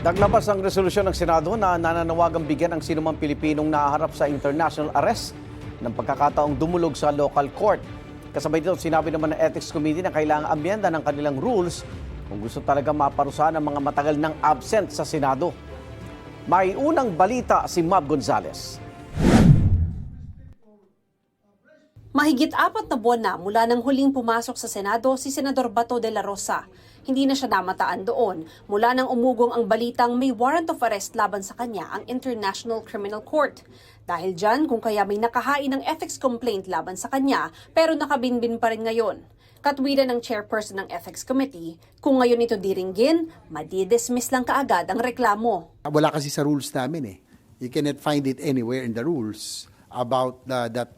Naglabas ang resolusyon ng Senado na nananawagang bigyan ang sinumang Pilipinong nahaharap sa international arrest ng pagkakataong dumulog sa local court. Kasabay dito, sinabi naman ng Ethics Committee na kailangang amyenda ng kanilang rules kung gusto talaga maparusahan ang mga matagal ng absent sa Senado. May unang balita si Mab Gonzales. Mahigit 4 na buwan na mula nang huling pumasok sa Senado si Senador Bato de la Rosa. Hindi na siya namataan doon mula nang umugong ang balitang may warrant of arrest laban sa kanya ang International Criminal Court. Dahil dyan kung kaya may nakahain ng ethics complaint laban sa kanya pero nakabinbin pa rin ngayon. Katwiran ng chairperson ng Ethics Committee, kung ngayon ito diringgin, madidismiss lang kaagad ang reklamo. Wala kasi sa rules namin eh. You cannot find it anywhere in the rules about that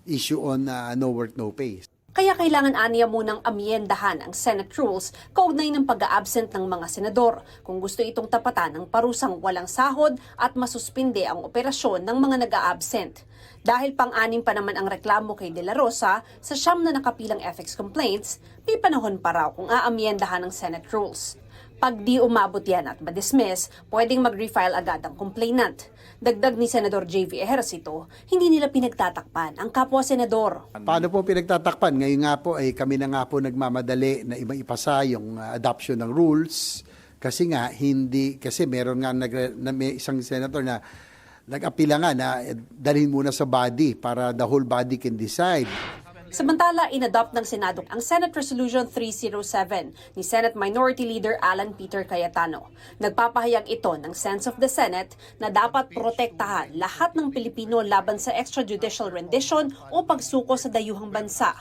issue on no work, no pay. Kaya kailangan aniya munang amyendahan ang Senate rules kaugnay ng pag-a-absent ng mga senador kung gusto itong tapatan ng parusang walang sahod at masuspinde ang operasyon ng mga nag-a-absent. Dahil pang-anim pa naman ang reklamo kay De La Rosa sa 9 na nakapilang ethics complaints, may panahon pa raw kung aamyendahan ng Senate rules. Pag di umabot yan at ma-dismiss, pwedeng mag-refile agad ang complainant. Dagdag ni Senador J.V. Ejercito, hindi nila pinagtatakpan ang kapwa-senador. Paano po pinagtatakpan? Ngayon nga po ay kami na nga po nagmamadali na ipasa yung adoption ng rules kasi nga kasi meron nga may isang senator na nag-apila nga na dalhin muna sa body para the whole body can decide. Samantala, inadopt ng Senado ang Senate Resolution 307 ni Senate Minority Leader Alan Peter Cayetano. Nagpapahayag ito ng sense of the Senate na dapat protektahan lahat ng Pilipino laban sa extrajudicial rendition o pagsuko sa dayuhang bansa.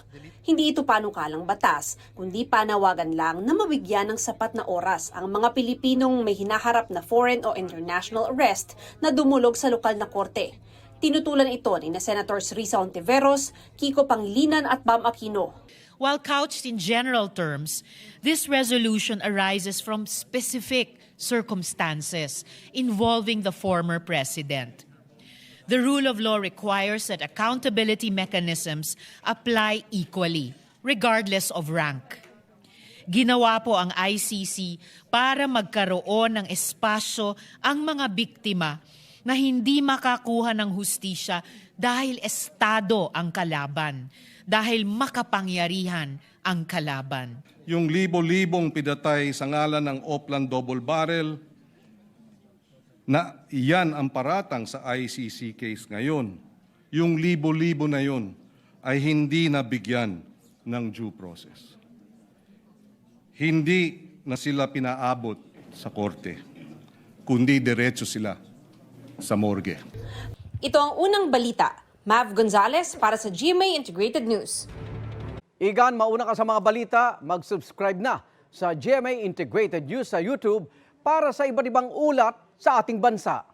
Hindi ito panukalang batas, kundi panawagan lang na mabigyan ng sapat na oras ang mga Pilipinong may hinaharap na foreign o international arrest na dumulog sa lokal na korte. Tinutulan ito ni Senators Risa Ontiveros, Kiko Pangilinan at Bam Aquino. While couched in general terms, this resolution arises from specific circumstances involving the former president. The rule of law requires that accountability mechanisms apply equally, regardless of rank. Ginawa po ang ICC para magkaroon ng espasyo ang mga biktima na hindi makakuha ng hustisya dahil estado ang kalaban, dahil makapangyarihan ang kalaban. Yung libo-libong pinatay sa ngalan ng Oplan Double Barrel, na iyan ang paratang sa ICC case ngayon. Yung libo-libo na yun ay hindi nabigyan ng due process. Hindi na sila pinaabot sa korte, kundi diretso sila sa morgue. Ito ang unang balita. Mav Gonzales para sa GMA Integrated News. Igan, mauna ka sa mga balita, mag-subscribe na sa GMA Integrated News sa YouTube para sa iba't ibang ulat sa ating bansa.